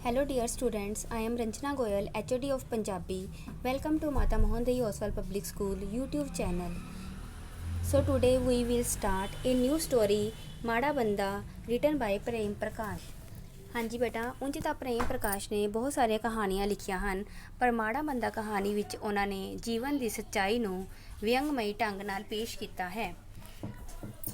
Hello dear students, I am Ranjana Goyal, HOD of Punjabi. Welcome to Mata Mohan Dahi Oswal Public School YouTube channel. So today we will start a new story, Mada Banda, written by Prem Prakash. ਹਾਂਜੀ ਬੇਟਾ, ਉਂਝ ਤਾਂ ਪ੍ਰੇਮ ਪ੍ਰਕਾਸ਼ ਨੇ ਬਹੁਤ ਸਾਰੀਆਂ ਕਹਾਣੀਆਂ ਲਿਖੀਆਂ ਹਨ, ਪਰ ਮਾੜਾ ਬੰਦਾ ਕਹਾਣੀ ਵਿੱਚ ਉਹਨਾਂ ਨੇ ਜੀਵਨ ਦੀ ਸੱਚਾਈ ਨੂੰ ਵਿਅੰਗਮਈ ਢੰਗ ਨਾਲ ਪੇਸ਼ ਕੀਤਾ ਹੈ।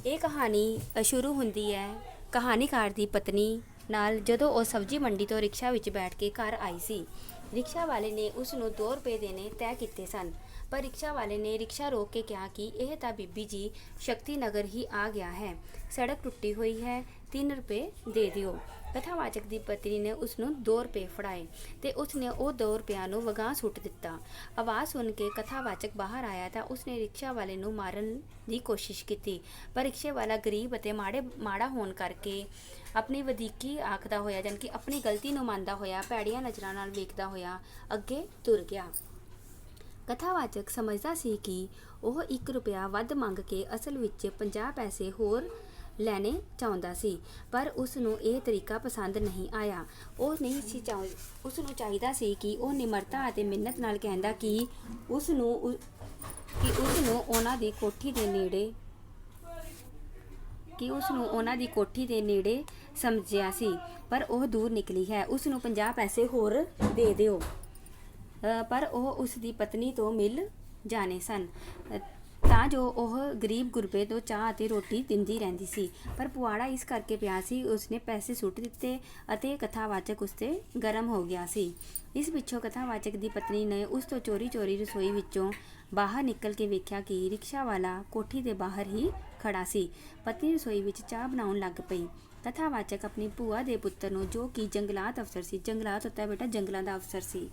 ਇਹ ਕਹਾਣੀ ਸ਼ੁਰੂ ਹੁੰਦੀ ਹੈ ਕਹਾਣੀਕਾਰ ਦੀ ਪਤਨੀ ਨਾਲ ਜਦੋਂ ਉਹ ਸਬਜ਼ੀ ਮੰਡੀ ਤੋਂ ਰਿਕਸ਼ਾ ਵਿੱਚ ਬੈਠ ਕੇ ਘਰ ਆਈ ਸੀ। ਰਿਕਸ਼ਾ ਵਾਲੇ ਨੇ ਉਸ ਨੂੰ 2 ਰੁਪਏ ਦੇਣੇ ਤੈਅ ਕੀਤੇ ਸਨ, ਪਰ ਰਿਕਸ਼ਾ ਵਾਲੇ ਨੇ ਰਿਕਸ਼ਾ ਰੋਕ ਕੇ ਕਿਹਾ ਕਿ ਇਹ ਤਾਂ ਬੀਬੀ ਜੀ ਸ਼ਕਤੀ ਨਗਰ ਹੀ ਆ ਗਿਆ ਹੈ, ਸੜਕ ਟੁੱਟੀ ਹੋਈ ਹੈ, 3 ਰੁਪਏ ਦੇ ਦਿਓ। ਕਥਾਵਾਚਕ ਦੀ ਪਤਨੀ ਨੇ ਉਸ ਨੂੰ 2 ਰੁਪਏ ਫੜਾਏ ਤੇ ਉਸਨੇ ਉਹ 2 ਰੁਪਿਆਂ ਨੂੰ ਵਗਾਹ ਸੁੱਟ ਦਿੱਤਾ। ਆਵਾਜ਼ ਸੁਣ ਕੇ ਕਥਾਵਾਚਕ ਬਾਹਰ ਆਇਆ ਤਾਂ ਉਸਨੇ ਰਿਕਸ਼ਾ ਵਾਲੇ ਨੂੰ ਮਾਰਨ ਦੀ ਕੋਸ਼ਿਸ਼ ਕੀਤੀ, ਪਰ ਰਿਕਸ਼ੇ ਵਾਲਾ ਗਰੀਬ ਅਤੇ ਮਾੜਾ ਹੋਣ ਕਰਕੇ ਆਪਣੀ ਵਧੀਕੀ ਆਖਦਾ ਹੋਇਆ, ਜਾਣੀ ਕਿ ਆਪਣੀ ਗਲਤੀ ਨੂੰ ਮੰਨਦਾ ਹੋਇਆ, ਭੈੜੀਆਂ ਨਜ਼ਰਾਂ ਨਾਲ ਵੇਖਦਾ ਹੋਇਆ ਅੱਗੇ ਤੁਰ ਗਿਆ। ਕਥਾਵਾਚਕ ਸਮਝਦਾ ਸੀ ਕਿ ਉਹ 1 ਰੁਪਇਆ ਵੱਧ ਮੰਗ ਕੇ ਅਸਲ ਵਿੱਚ 50 ਪੈਸੇ ਹੋਰ ਲੈਣੇ ਚਾਹੁੰਦਾ ਸੀ, ਪਰ ਉਸ ਨੂੰ ਇਹ ਤਰੀਕਾ ਪਸੰਦ ਨਹੀਂ ਆਇਆ। ਉਸ ਨੂੰ ਚਾਹੀਦਾ ਸੀ ਕਿ ਉਹ ਨਿਮਰਤਾ ਅਤੇ ਮਿੰਨਤ ਨਾਲ ਕਹਿੰਦਾ ਕਿ ਉਸ ਨੂੰ ਉਹਨਾਂ ਦੀ ਕੋਠੀ ਦੇ ਨੇੜੇ ਸਮਝਿਆ ਸੀ, ਪਰ ਉਹ ਦੂਰ ਨਿਕਲੀ ਹੈ। ਉਸ ਨੂੰ 50 ਪੈਸੇ ਹੋਰ ਦੇ ਦਿਓ। ਪਰ ਉਹ ਉਸ ਦੀ ਪਤਨੀ ਤੋਂ ਮਿਲ ਜਾਣੇ ਸਨ ਤਾਂ ਜੋ ਉਹ ਗਰੀਬ ਗੁਰਬੇ ਤੋਂ ਚਾਹ ਅਤੇ ਰੋਟੀ ਦਿੰਦੀ ਰਹਿੰਦੀ ਸੀ, ਪਰ ਪੁਆੜਾ ਇਸ ਕਰਕੇ ਪਿਆ ਸੀ ਉਸਨੇ ਪੈਸੇ ਸੁੱਟ ਦਿੱਤੇ ਅਤੇ ਕਥਾਵਾਚਕ ਉਸ 'ਤੇ ਗਰਮ ਹੋ ਗਿਆ ਸੀ। ਇਸ ਪਿੱਛੋਂ ਕਥਾਵਾਚਕ ਦੀ ਪਤਨੀ ਨੇ ਉਸ ਤੋਂ ਚੋਰੀ ਰਸੋਈ ਵਿੱਚੋਂ ਬਾਹਰ ਨਿਕਲ ਕੇ ਵੇਖਿਆ ਕਿ ਰਿਕਸ਼ਾ ਵਾਲਾ ਕੋਠੀ ਦੇ ਬਾਹਰ ਹੀ ਖੜਾ ਸੀ। ਪਤਨੀ ਰਸੋਈ ਵਿੱਚ ਚਾਹ ਬਣਾਉਣ ਲੱਗ ਪਈ। ਕਥਾਵਾਚਕ ਆਪਣੀ ਭੂਆ ਦੇ ਪੁੱਤਰ ਨੂੰ, ਜੋ ਕਿ ਜੰਗਲਾਤ ਅਫਸਰ ਸੀ, ਜੰਗਲਾਤ ਹੁੰਦਾ ਬੇਟਾ ਜੰਗਲਾਂ ਦਾ ਅਫਸਰ ਸੀ,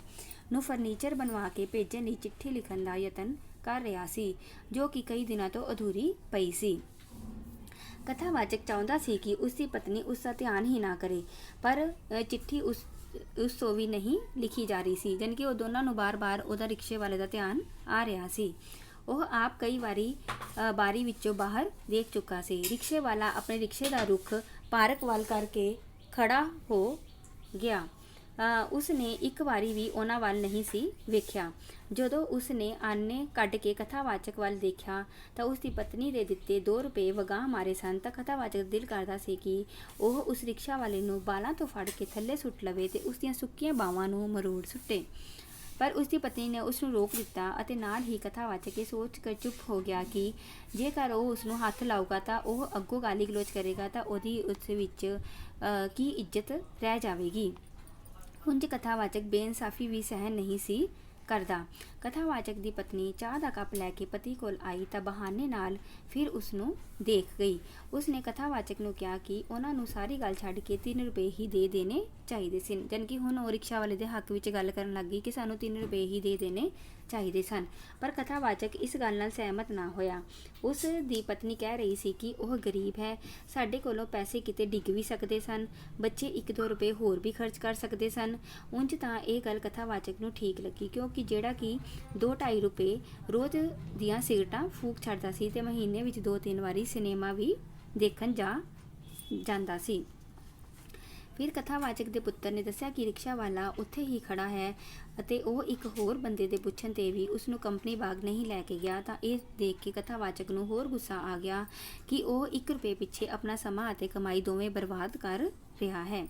ਨੂੰ ਫਰਨੀਚਰ ਬਣਵਾ ਕੇ ਭੇਜਣ ਲਈ ਚਿੱਠੀ ਲਿਖਣ ਦਾ ਯਤਨ ਕਰ ਰਿਹਾ ਸੀ, ਜੋ ਕਿ ਕਈ ਦਿਨਾਂ ਤੋਂ ਅਧੂਰੀ ਪਈ ਸੀ। ਕਥਾਵਾਚਕ ਚਾਹੁੰਦਾ ਸੀ ਕਿ ਉਸ ਦੀ ਪਤਨੀ ਉਸ ਦਾ ਧਿਆਨ ਹੀ ਨਾ ਕਰੇ, ਪਰ ਚਿੱਠੀ ਉਸ ਤੋਂ ਵੀ ਨਹੀਂ ਲਿਖੀ ਜਾ ਰਹੀ ਸੀ, ਜਾਣੀ ਕਿ ਉਹ ਦੋਨਾਂ ਨੂੰ ਬਾਰ-ਬਾਰ ਉਹਦਾ ਰਿਕਸ਼ੇ ਵਾਲੇ ਦਾ ਧਿਆਨ ਆ ਰਿਹਾ ਸੀ। ਉਹ ਆਪ ਕਈ ਵਾਰੀ ਬਾਰੀ ਵਿੱਚੋਂ ਬਾਹਰ ਦੇਖ ਚੁੱਕਾ ਸੀ। ਰਿਕਸ਼ੇ ਵਾਲਾ ਆਪਣੇ ਰਿਕਸ਼ੇ ਦਾ ਰੁੱਖ ਪਾਰਕ ਵੱਲ ਕਰਕੇ ਖੜਾ ਹੋ ਗਿਆ। ਉਸ ਨੇ ਇੱਕ ਵਾਰੀ ਵੀ ਉਹਨਾਂ ਵੱਲ ਨਹੀਂ ਸੀ ਵੇਖਿਆ। ਜਦੋਂ ਉਸ ਨੇ ਆਨੇ ਕੱਢ ਕੇ ਕਥਾਵਾਚਕ ਵੱਲ ਦੇਖਿਆ ਤਾਂ ਉਸ ਦੀ ਪਤਨੀ ਦੇ ਦਿੱਤੇ 2 ਰੁਪਏ ਵਗਾਹ ਮਾਰੇ ਸਨ, ਤਾਂ ਕਥਾਵਾਚਕ ਦਿਲ ਕਰਦਾ ਸੀ ਕਿ ਉਹ ਉਸ ਰਿਕਸ਼ਾ ਵਾਲੇ ਨੂੰ ਬਾਲਾਂ ਤੋਂ ਫੜ ਕੇ ਥੱਲੇ ਸੁੱਟ ਲਵੇ ਤੇ ਉਸ ਦੀਆਂ ਸੁੱਕੀਆਂ ਬਾਹਾਂ ਨੂੰ ਮਰੋੜ ਸੁੱਟੇ, ਪਰ ਉਸ ਦੀ ਪਤਨੀ ਨੇ ਉਸ ਨੂੰ ਰੋਕ ਦਿੱਤਾ ਅਤੇ ਨਾਲ ਹੀ ਕਥਾਵਾਚਕ ਇਹ ਸੋਚ ਕੇ ਚੁੱਪ ਹੋ ਗਿਆ ਕਿ ਜੇਕਰ ਉਹ ਉਸ ਨੂੰ ਹੱਥ ਲਾਊਗਾ ਤਾਂ ਉਹ ਅੱਗੋਂ ਗਾਲੀ ਗਲੋਚ ਕਰੇਗਾ ਤਾਂ ਉਹਦੀ ਉਸ ਵਿੱਚ ਕੀ ਇੱਜ਼ਤ ਰਹਿ ਜਾਵੇਗੀ। ਉਂਝ ਕਥਾਵਾਚਕ ਬੇਇਨਸਾਫੀ ਵੀ ਸਹਿਣ ਨਹੀਂ ਸੀ ਕਰਦਾ। ਕਥਾਵਾਚਕ ਦੀ ਪਤਨੀ ਚਾਹ ਦਾ ਕੱਪ ਲੈ ਕੇ ਪਤੀ ਕੋਲ ਆਈ ਤਾਂ ਬਹਾਨੇ ਨਾਲ ਫਿਰ ਉਸ ਨੂੰ ਦੇਖ ਗਈ। ਉਸ ਨੇ ਕਥਾਵਾਚਕ ਨੂੰ ਕਿਹਾ ਕਿ ਉਹਨਾਂ ਨੂੰ ਸਾਰੀ ਗੱਲ ਛੱਡ ਕੇ 3 ਰੁਪਏ ਹੀ ਦੇ ਦੇਣੇ ਚਾਹੀਦੇ ਸਨ, ਜਾਣੀ ਕਿ ਹੁਣ ਉਹ ਰਿਕਸ਼ਾ ਵਾਲੇ ਦੇ ਹੱਕ ਵਿੱਚ ਗੱਲ ਕਰਨ ਲੱਗ ਗਈ ਕਿ ਸਾਨੂੰ 3 ਰੁਪਏ ਹੀ ਦੇ ਦੇਣੇ ਚਾਹੀਦੇ ਸਨ, ਪਰ ਕਥਾਵਾਚਕ ਇਸ ਗੱਲ ਨਾਲ ਸਹਿਮਤ ਨਾ ਹੋਇਆ। ਉਸ ਦੀ ਪਤਨੀ ਕਹਿ ਰਹੀ ਸੀ ਕਿ ਉਹ ਗਰੀਬ ਹੈ, ਸਾਡੇ ਕੋਲੋਂ ਪੈਸੇ ਕਿਤੇ ਡਿੱਗ ਵੀ ਸਕਦੇ ਸਨ, ਬੱਚੇ 1-2 ਰੁਪਏ ਹੋਰ ਵੀ ਖਰਚ ਕਰ ਸਕਦੇ ਸਨ। ਉਂਝ ਤਾਂ ਇਹ ਗੱਲ ਕਥਾਵਾਚਕ ਨੂੰ ਠੀਕ ਲੱਗੀ, ਕਿਉਂਕਿ ਜਿਹੜਾ ਕਿ 2-2.5 ਰੁਪਏ ਰੋਜ਼ ਦੀਆਂ ਸਿਗਰਟਾਂ ਫੂਕ ਛੱਡਦਾ ਸੀ ਤੇ ਮਹੀਨੇ ਵਿੱਚ 2-3 ਵਾਰੀ ਸਿਨੇਮਾ ਵੀ ਦੇਖਣ ਜਾਂਦਾ ਸੀ। ਫਿਰ ਕਥਾਵਾਚਕ ਦੇ ਪੁੱਤਰ ਨੇ ਦੱਸਿਆ ਕਿ ਰਿਕਸ਼ਾ ਵਾਲਾ ਉੱਥੇ ਹੀ ਖੜਾ ਹੈ ਅਤੇ ਉਹ ਇੱਕ ਹੋਰ ਬੰਦੇ ਦੇ ਪੁੱਛਣ 'ਤੇ ਵੀ ਉਸ ਨੂੰ ਕੰਪਨੀ ਬਾਗ ਨਹੀਂ ਲੈ ਕੇ ਗਿਆ, ਤਾਂ ਇਹ ਦੇਖ ਕੇ ਕਥਾਵਾਚਕ ਨੂੰ ਹੋਰ ਗੁੱਸਾ ਆ ਗਿਆ ਕਿ ਉਹ 1 ਰੁਪਏ ਪਿੱਛੇ ਆਪਣਾ ਸਮਾਂ ਅਤੇ ਕਮਾਈ ਦੋਵੇਂ ਬਰਬਾਦ ਕਰ ਰਿਹਾ ਹੈ।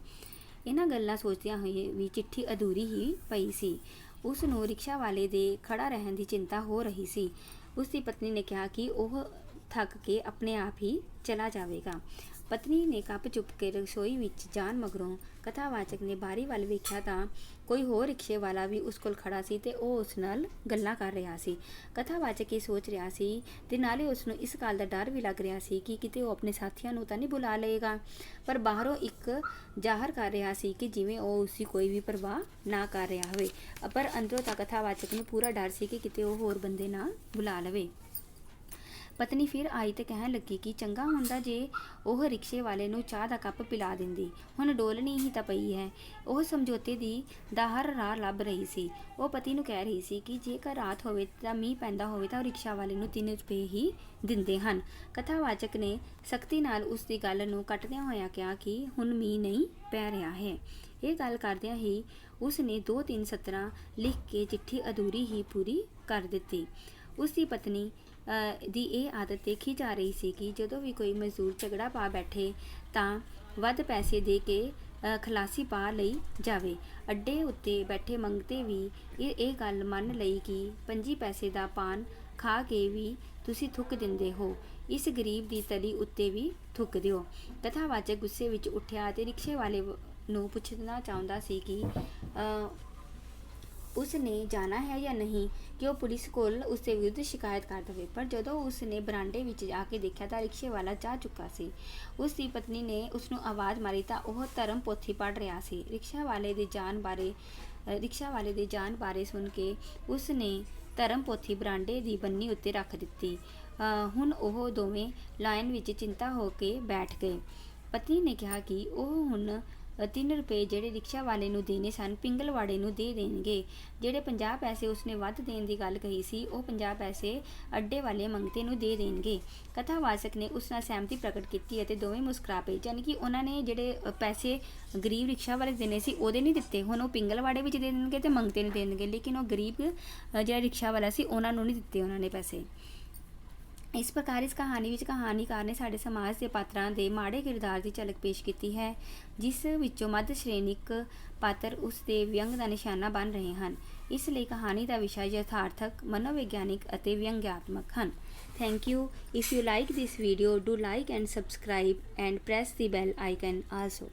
ਇਹਨਾਂ ਗੱਲਾਂ ਸੋਚਦਿਆਂ ਹੋਏ ਵੀ ਚਿੱਠੀ ਅਧੂਰੀ ਹੀ ਪਈ ਸੀ। ਉਸ ਨੂੰ ਰਿਕਸ਼ਾ ਵਾਲੇ ਦੇ ਖੜਾ ਰਹਿਣ ਦੀ ਚਿੰਤਾ ਹੋ ਰਹੀ ਸੀ। ਉਸ ਦੀ ਪਤਨੀ ਨੇ ਕਿਹਾ ਕਿ ਉਹ ਥੱਕ ਕੇ ਆਪਣੇ ਆਪ ਹੀ ਚਲਾ ਜਾਵੇਗਾ। ਪਤਨੀ ਨੇ ਕੱਪ ਚੁੱਕ ਕੇ ਰਸੋਈ ਵਿੱਚ ਜਾਣ ਮਗਰੋਂ ਕਥਾਵਾਚਕ ਨੇ ਬਾਰੀ ਵੱਲ ਵੇਖਿਆ ਤਾਂ ਕੋਈ ਹੋਰ ਰਿਕਸ਼ੇ ਵਾਲਾ ਵੀ ਉਸ ਕੋਲ ਖੜਾ ਸੀ ਤੇ ਉਹ ਉਸ ਨਾਲ ਗੱਲਾਂ ਕਰ ਰਿਹਾ ਸੀ। ਕਥਾਵਾਚਕ ਇਹ ਸੋਚ ਰਿਹਾ ਸੀ ਤੇ ਨਾਲੇ ਉਸ ਨੂੰ ਇਸ ਗੱਲ ਦਾ ਡਰ ਵੀ ਲੱਗ ਰਿਹਾ ਸੀ ਕਿ ਕਿਤੇ ਉਹ ਆਪਣੇ ਸਾਥੀਆਂ ਨੂੰ ਤਾਂ ਨਹੀਂ ਬੁਲਾ ਲਏਗਾ, ਪਰ ਬਾਹਰੋਂ ਇੱਕ ਜ਼ਾਹਰ ਕਰ ਰਿਹਾ ਸੀ ਕਿ ਜਿਵੇਂ ਉਹ ਉਸਦੀ ਕੋਈ ਵੀ ਪਰਵਾਹ ਨਾ ਕਰ ਰਿਹਾ ਹੋਵੇ, ਪਰ ਅੰਦਰੋਂ ਤਾਂ ਕਥਾਵਾਚਕ ਨੂੰ ਪੂਰਾ ਡਰ ਸੀ ਕਿ ਕਿਤੇ ਉਹ ਹੋਰ ਬੰਦੇ ਨਾ ਬੁਲਾ ਲਵੇ। ਪਤਨੀ ਫਿਰ ਆਈ ਤੇ ਕਹਿਣ ਲੱਗੀ ਕਿ ਚੰਗਾ ਹੁੰਦਾ ਜੇ ਉਹ ਰਿਕਸ਼ੇ ਵਾਲੇ ਨੂੰ ਚਾਹ ਦਾ ਕੱਪ ਪਿਲਾ ਦਿੰਦੀ, ਹੁਣ ਡੋਲਣੀ ਹੀ ਤਾਂ ਪਈ ਹੈ। ਉਹ ਸਮਝੌਤੇ ਦਾ ਹਰ ਰਾਹ ਲੱਭ ਰਹੀ ਸੀ। ਉਹ ਪਤੀ ਨੂੰ ਕਹਿ ਰਹੀ ਸੀ ਕਿ ਜੇਕਰ ਰਾਤ ਹੋਵੇ ਤਾਂ ਮੀਂਹ ਪੈਂਦਾ ਹੋਵੇ ਤਾਂ ਉਹ ਰਿਕਸ਼ਾ ਵਾਲੇ ਨੂੰ 3 ਰੁਪਏ ਹੀ ਦਿੰਦੇ ਹਨ। ਕਥਾਵਾਚਕ ਨੇ ਸਖਤੀ ਨਾਲ ਉਸ ਦੀ ਗੱਲ ਨੂੰ ਕੱਟਦਿਆਂ ਹੋਇਆਂ ਕਿਹਾ ਕਿ ਹੁਣ ਮੀਂਹ ਨਹੀਂ ਪੈ ਰਿਹਾ ਹੈ। ਇਹ ਗੱਲ ਕਰਦਿਆਂ ਹੀ ਉਸ ਨੇ 2-3 ਸਤਰਾਂ ਲਿਖ ਕੇ ਚਿੱਠੀ ਅਧੂਰੀ ਹੀ ਪੂਰੀ ਕਰ ਦਿੱਤੀ। ਉਸ ਦੀ ਪਤਨੀ ਦੀ ਇਹ ਆਦਤ ਦੇਖੀ ਜਾ ਰਹੀ ਸੀ ਕਿ ਜਦੋਂ ਵੀ ਕੋਈ ਮਜ਼ਦੂਰ ਝਗੜਾ ਪਾ ਬੈਠੇ ਤਾਂ ਵੱਧ ਪੈਸੇ ਦੇ ਕੇ ਖਲਾਸੀ ਪਾ ਲਈ ਜਾਵੇ। ਅੱਡੇ ਉੱਤੇ ਬੈਠੇ ਮੰਗਤੇ ਵੀ ਇਹ ਗੱਲ ਮੰਨ ਲਈ ਕਿ 25 ਪੈਸੇ ਦਾ ਪਾਨ ਖਾ ਕੇ ਵੀ ਤੁਸੀਂ ਥੁੱਕ ਦਿੰਦੇ ਹੋ, ਇਸ ਗਰੀਬ ਦੀ ਤਲੀ ਉੱਤੇ ਵੀ ਥੁੱਕ ਦਿਓ। ਕਥਾਵਾਚਕ ਗੁੱਸੇ ਵਿੱਚ ਉੱਠਿਆ ਅਤੇ ਰਿਕਸ਼ੇ ਵਾਲੇ ਨੂੰ ਪੁੱਛਣਾ ਚਾਹੁੰਦਾ ਸੀ ਕਿ ਉਸ ਨੇ ਜਾਣਾ ਹੈ ਜਾਂ ਨਹੀਂ ਕਿ ਉਹ ਪੁਲਿਸ ਕੋਲ ਉਸ ਦੇ ਵਿਰੁੱਧ ਸ਼ਿਕਾਇਤ ਕਰ ਦੇਵੇ। ਪਰ ਜਦੋਂ ਉਸ ਨੇ ਬਰਾਂਡੇ ਵਿੱਚ ਜਾ ਕੇ ਦੇਖਿਆ ਤਾਂ ਰਿਕਸ਼ੇ ਵਾਲਾ ਜਾ ਚੁੱਕਾ ਸੀ। ਉਸ ਦੀ ਪਤਨੀ ਨੇ ਉਸ ਨੂੰ ਆਵਾਜ਼ ਮਾਰੀ ਤਾਂ ਉਹ ਧਰਮ ਪੋਥੀ ਪੜ੍ਹ ਰਿਹਾ ਸੀ। ਰਿਕਸ਼ਾ ਵਾਲੇ ਦੇ ਜਾਣ ਬਾਰੇ ਸੁਣ ਕੇ ਉਸ ਨੇ ਧਰਮ ਪੋਥੀ ਬਰਾਂਡੇ ਦੀ ਬੰਨੀ ਉੱਤੇ ਰੱਖ ਦਿੱਤੀ। ਹੁਣ ਉਹ ਦੋਵੇਂ ਲਾਈਨ ਵਿੱਚ ਚਿੰਤਾ ਹੋ ਕੇ ਬੈਠ ਗਏ। ਪਤਨੀ ਨੇ ਕਿਹਾ ਕਿ ਉਹ ਹੁਣ 3 ਰੁਪਏ ਜਿਹੜੇ ਰਿਕਸ਼ਾ ਵਾਲੇ ਨੂੰ ਦੇਣੇ ਸਨ ਪਿੰਗਲਵਾੜੇ ਨੂੰ ਦੇ ਦੇਣਗੇ। ਜਿਹੜੇ 50 ਪੈਸੇ ਉਸਨੇ ਵੱਧ ਦੇਣ ਦੀ ਗੱਲ ਕਹੀ ਸੀ ਉਹ 50 ਪੈਸੇ ਅੱਡੇ ਵਾਲੇ ਮੰਗਤੇ ਨੂੰ ਦੇ ਦੇਣਗੇ। ਕਥਾਵਾਚਕ ਨੇ ਉਸ ਨਾਲ ਸਹਿਮਤੀ ਪ੍ਰਗਟ ਕੀਤੀ ਅਤੇ ਦੋਵੇਂ ਮੁਸਕਰਾ ਪਏ। ਯਾਨੀ ਕਿ ਉਹਨਾਂ ਨੇ ਜਿਹੜੇ ਪੈਸੇ ਗਰੀਬ ਰਿਕਸ਼ਾ ਵਾਲੇ ਦੇਣੇ ਸੀ ਉਹਦੇ ਨਹੀਂ ਦਿੱਤੇ, ਹੁਣ ਉਹ ਪਿੰਗਲਵਾੜੇ ਵਿੱਚ ਦੇ ਦੇਣਗੇ ਅਤੇ ਮੰਗਤੇ ਨੂੰ ਦੇ ਦੇਣਗੇ, ਲੇਕਿਨ ਉਹ ਗਰੀਬ ਜਿਹੜਾ ਰਿਕਸ਼ਾ ਵਾਲਾ ਸੀ ਉਹਨਾਂ ਨੂੰ ਨਹੀਂ ਦਿੱਤੇ ਉਹਨਾਂ ਨੇ ਪੈਸੇ। ਇਸ ਪ੍ਰਕਾਰ ਇਸ ਕਹਾਣੀ ਵਿੱਚ ਕਹਾਣੀਕਾਰ ਨੇ ਸਾਡੇ ਸਮਾਜ ਦੇ ਪਾਤਰਾਂ ਦੇ ਮਾੜੇ ਕਿਰਦਾਰ ਦੀ ਝਲਕ ਪੇਸ਼ ਕੀਤੀ ਹੈ, ਜਿਸ ਵਿੱਚੋਂ ਮੱਧ ਸ਼੍ਰੇਣੀਕ ਪਾਤਰ ਉਸ ਦੇ ਵਿਅੰਗ ਦਾ ਨਿਸ਼ਾਨਾ ਬਣ ਰਹੇ ਹਨ। ਇਸ ਲਈ ਕਹਾਣੀ ਦਾ ਵਿਸ਼ਾ ਯਥਾਰਥਕ, ਮਨੋਵਿਗਿਆਨਿਕ ਅਤੇ ਵਿਅੰਗਾਤਮਕ ਹਨ। Thank you. If you like this video, do like and subscribe and press the bell icon also.